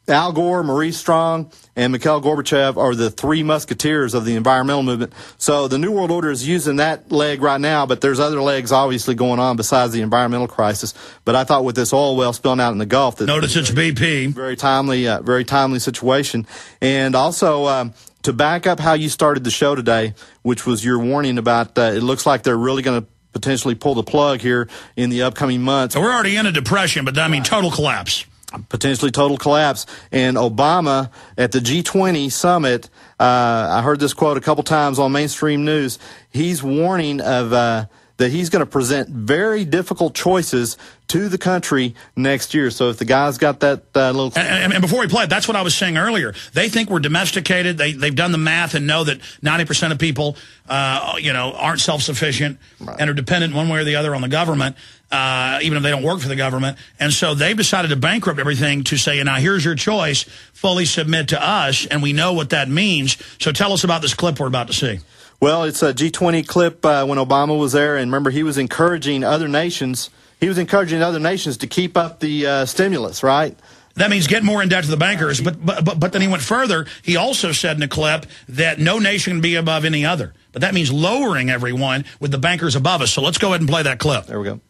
Al Gore, Maurice Strong, and Mikhail Gorbachev are the three musketeers of the environmental movement. So the New World Order is using that leg right now, but there's other legs obviously going on besides the environmental crisis. But I thought with this oil well spilling out in the Gulf, that notice it's BP. Very timely situation. And also to back up how you started the show today, which was your warning about it looks like they're really going to potentially pull the plug here in the upcoming months. So we're already in a depression, but I mean total collapse. Potentially total collapse. And Obama at the G20 summit, I heard this quote a couple times on mainstream news. He's warning of that he's going to present very difficult choices to the country next year. So if the guy's got that little... And before we play it, that's what I was saying earlier. They think we're domesticated. They've done the math and know that 90% of people, aren't self-sufficient and are dependent one way or the other on the government, even if they don't work for the government. And so they've decided to bankrupt everything to say, now here's your choice, fully submit to us, and we know what that means. So tell us about this clip we're about to see. Well, it's a G20 clip when Obama was there, and remember, he was encouraging other nations. He was encouraging other nations to keep up the stimulus, right? That means get more in debt to the bankers. But then he went further. He also said in the clip that no nation can be above any other. But that means lowering everyone with the bankers above us. So let's go ahead and play that clip. There we go.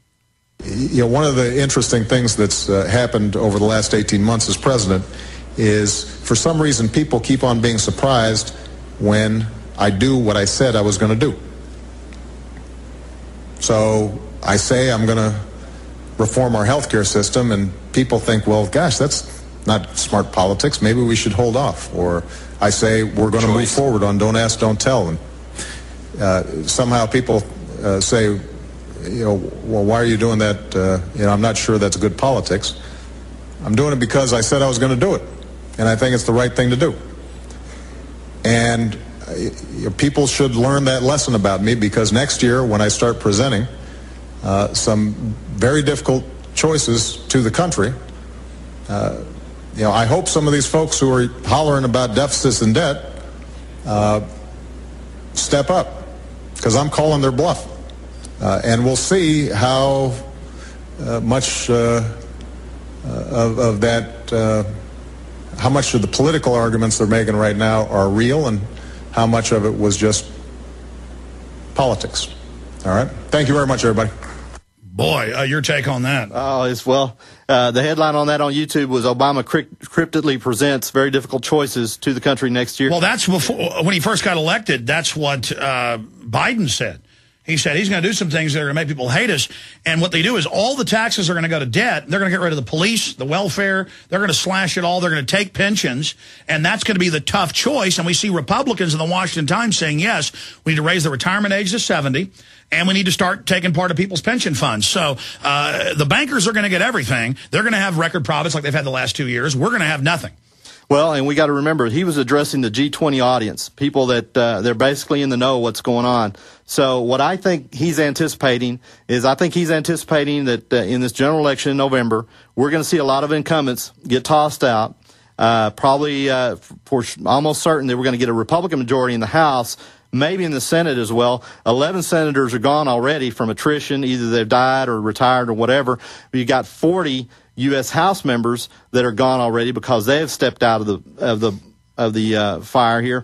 One of the interesting things that's happened over the last 18 months as president is, for some reason, people keep on being surprised when I do what I said I was going to do. So I say I'm going to reform our healthcare system, and people think, well, gosh, that's not smart politics. Maybe we should hold off. Or I say we're going to move forward on don't ask, don't tell. And somehow people say, well, why are you doing that? I'm not sure that's good politics. I'm doing it because I said I was going to do it, and I think it's the right thing to do. And people should learn that lesson about me, because next year when I start presenting some very difficult choices to the country, I hope some of these folks who are hollering about deficits and debt step up, because I'm calling their bluff. And we'll see how much of that, how much of the political arguments they're making right now are real, and how much of it was just politics. All right. Thank you very much, everybody. Boy, your take on that. Oh, the headline on that on YouTube was Obama cryptically presents very difficult choices to the country next year. Well, that's before, when he first got elected, that's what Biden said. He said he's going to do some things that are going to make people hate us. And what they do is all the taxes are going to go to debt. They're going to get rid of the police, the welfare. They're going to slash it all. They're going to take pensions. And that's going to be the tough choice. And we see Republicans in the Washington Times saying, yes, we need to raise the retirement age to 70. And we need to start taking part of people's pension funds. So the bankers are going to get everything. They're going to have record profits like they've had the last 2 years. We're going to have nothing. Well, and we got to remember, he was addressing the G20 audience, people that they're basically in the know what's going on. So what I think he's anticipating is, I think he's anticipating that in this general election in November, we're going to see a lot of incumbents get tossed out. Probably for almost certain that we're going to get a Republican majority in the House, maybe in the Senate as well. 11 senators are gone already from attrition. Either they've died or retired or whatever. But you got 40 U.S. House members that are gone already because they have stepped out of the fire here.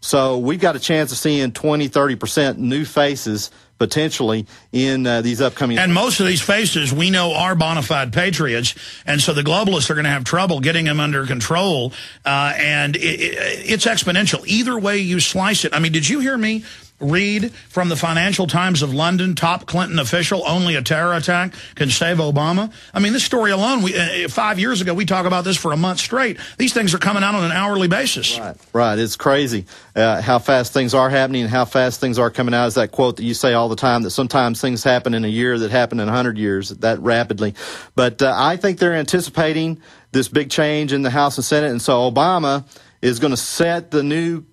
So we've got a chance of seeing 20-30% new faces potentially in these upcoming. And most of these faces we know are bona fide patriots, and so the globalists are going to have trouble getting them under control. And it's exponential either way you slice it. I mean, did you hear me read from the Financial Times of London, top Clinton official, only a terror attack can save Obama? I mean, this story alone, 5 years ago, we talked about this for a month straight. These things are coming out on an hourly basis. Right. It's crazy how fast things are happening and how fast things are coming out. Is that quote that you say all the time, that sometimes things happen in a year that happen in 100 years, that rapidly. But I think they're anticipating this big change in the House and Senate, and so Obama is going to set the new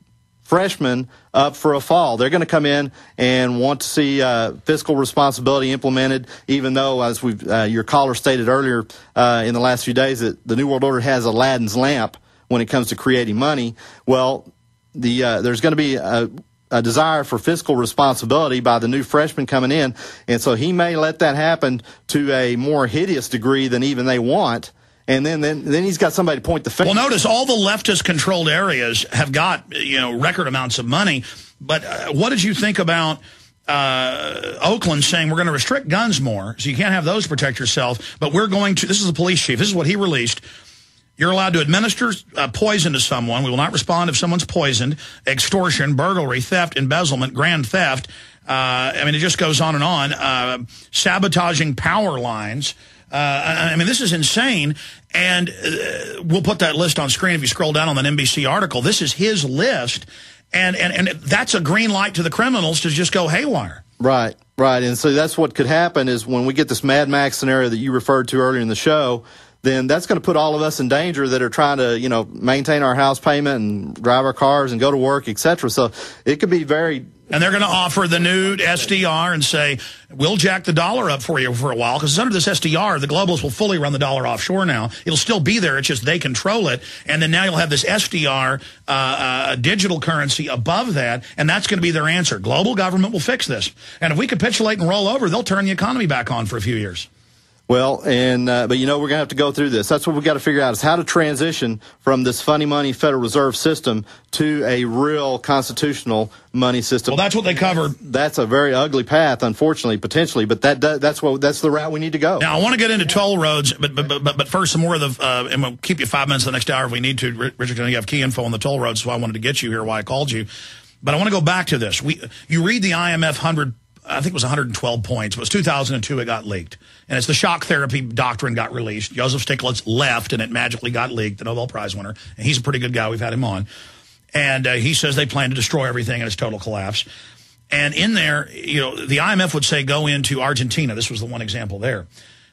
freshmen up for a fall. They're going to come in and want to see fiscal responsibility implemented, even though, as your caller stated earlier in the last few days, that the New World Order has Aladdin's lamp when it comes to creating money. Well, there's going to be a desire for fiscal responsibility by the new freshman coming in, and so he may let that happen to a more hideous degree than even they want. and then he's got somebody to point the finger. Well, notice all the leftist-controlled areas have got, record amounts of money. But what did you think about Oakland saying we're going to restrict guns more, so you can't have those to protect yourself, but we're going to, this is the police chief, this is what he released, you're allowed to administer poison to someone. We will not respond if someone's poisoned. Extortion, burglary, theft, embezzlement, grand theft. It just goes on and on. Sabotaging power lines. This is insane. And we'll put that list on screen if you scroll down on that NBC article. This is his list. And that's a green light to the criminals to just go haywire. Right. And so that's what could happen is when we get this Mad Max scenario that you referred to earlier in the show, then that's going to put all of us in danger that are trying to, maintain our house payment and drive our cars and go to work, etc. So it could be very... And they're going to offer the new SDR and say, we'll jack the dollar up for you for a while, because under this SDR, the globalists will fully run the dollar offshore now. It'll still be there. It's just they control it. And then now you'll have this SDR digital currency above that, and that's going to be their answer. Global government will fix this. And if we capitulate and roll over, they'll turn the economy back on for a few years. Well, but we're going to have to go through this. That's what we've got to figure out is how to transition from this funny money Federal Reserve system to a real constitutional money system. Well, that's what they covered. That's a very ugly path, unfortunately, potentially, but that's the route we need to go. Now, I want to get into toll roads, but first some more of the, and we'll keep you 5 minutes the next hour if we need to. Richard, you have key info on the toll roads, so I wanted to get you here, why I called you. But I want to go back to this. You read the IMF 100, I think it was 112 points. It was 2002 it got leaked. And it's the shock therapy doctrine got released. Joseph Stiglitz left, and it magically got leaked, the Nobel Prize winner. And he's a pretty good guy. We've had him on. And he says they plan to destroy everything and it's total collapse. And in there, the IMF would say go into Argentina. This was the one example there.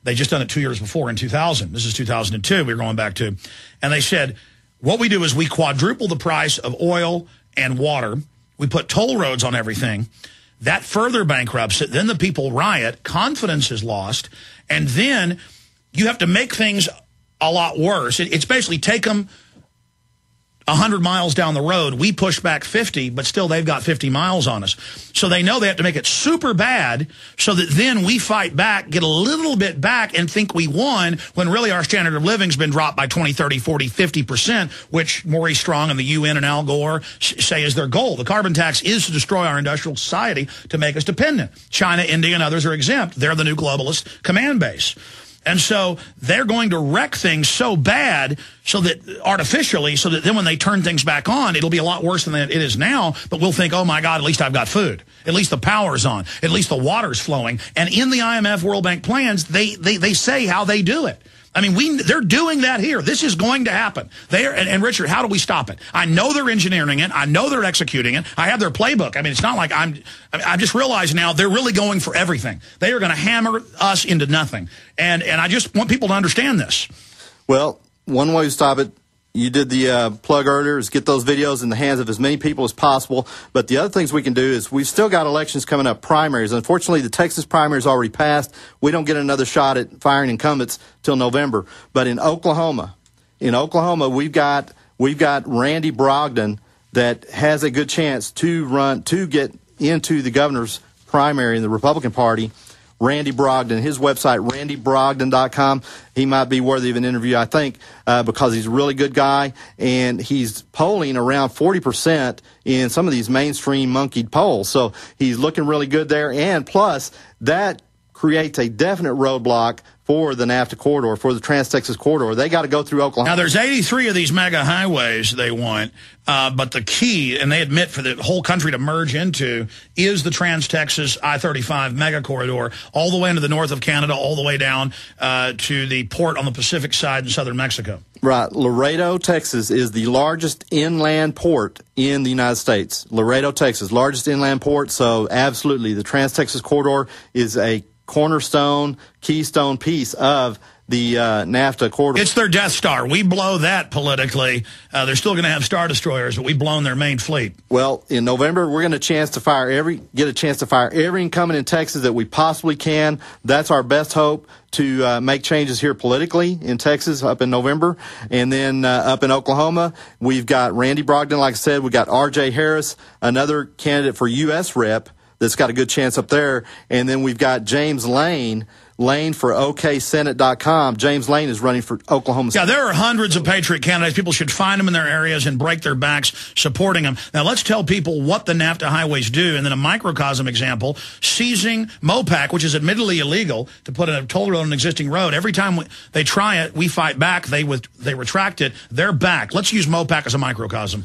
They just done it 2 years before in 2000. This is 2002 we were going back to. And they said, what we do is we quadruple the price of oil and water. We put toll roads on everything. That further bankrupts it. Then the people riot. Confidence is lost. And then you have to make things a lot worse. It's basically take them 100 miles down the road. We push back 50, but still they've got 50 miles on us. So they know they have to make it super bad so that then we fight back, get a little bit back, and think we won when really our standard of living's been dropped by 20, 30, 40, 50%, which Maurice Strong and the UN and Al Gore say is their goal. The carbon tax is to destroy our industrial society to make us dependent. China, India, and others are exempt. They're the new globalist command base. And so they're going to wreck things so bad so that artificially, so that then when they turn things back on, it'll be a lot worse than it is now. But we'll think, oh, my God, at least I've got food. At least the power's on. At least the water's flowing. And in the IMF World Bank plans, they say how they do it. They're doing that here. This is going to happen. And Richard, how do we stop it? I know they're engineering it. I know they're executing it. I have their playbook. It's not like I just realized now they're really going for everything. They are going to hammer us into nothing. And I just want people to understand this. Well, one way to stop it, you did the plug earlier, is get those videos in the hands of as many people as possible. But the other things we can do is we've still got elections coming up, primaries. Unfortunately, the Texas primary is already passed. We don't get another shot at firing incumbents till November. But in Oklahoma, we've got Randy Brogdon that has a good chance to get into the governor's primary in the Republican Party. Randy Brogdon, his website, randybrogdon.com. He might be worthy of an interview, I think, because he's a really good guy, and he's polling around 40% in some of these mainstream monkeyed polls. So he's looking really good there, and plus that creates a definite roadblock for the NAFTA corridor, for the Trans-Texas corridor. They got to go through Oklahoma. Now, there's 83 of these mega highways they want, but the key, and they admit for the whole country to merge into, is the Trans-Texas I-35 mega corridor, all the way into the north of Canada, all the way down to the port on the Pacific side in southern Mexico. Right. Laredo, Texas is the largest inland port in the United States. Laredo, Texas, largest inland port, so absolutely the Trans-Texas corridor is a cornerstone, keystone piece of the NAFTA corridor. It's their Death Star. We blow that politically. They're still going to have Star Destroyers, but we've blown their main fleet. Well, in November, we're going to get a chance to fire every incumbent in Texas that we possibly can. That's our best hope to make changes here politically in Texas up in November. And then up in Oklahoma, we've got Randy Brogdon, like I said. We've got R.J. Harris, another candidate for U.S. rep, that's got a good chance up there. And then we've got James Lane, Lane for OKSenate.com. James Lane is running for Oklahoma State. Yeah, there are hundreds of Patriot candidates. People should find them in their areas and break their backs supporting them. Now, let's tell people what the NAFTA highways do, and then a microcosm example, seizing MOPAC, which is admittedly illegal, to put a toll road on an existing road. Every time they try it, we fight back. They retract it. They're back. Let's use MOPAC as a microcosm.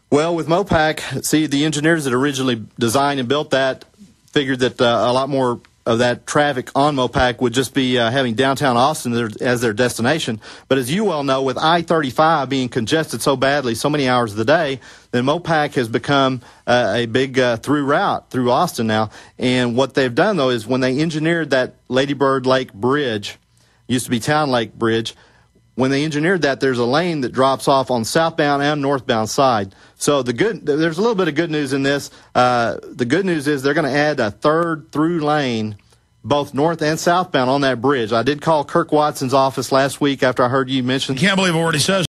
Well, with MOPAC, see, the engineers that originally designed and built that figured that a lot more of that traffic on MOPAC would just be having downtown Austin as their destination. But as you well know, with I-35 being congested so badly, so many hours of the day, then MOPAC has become a big through route through Austin now. And what they've done, though, is when they engineered that Lady Bird Lake Bridge, used to be Town Lake Bridge, when they engineered that, there's a lane that drops off on southbound and northbound side. So there's a little bit of good news in this. The good news is they're going to add a third through lane, both north and southbound on that bridge. I did call Kirk Watson's office last week after I heard you mention. Can't believe what he says.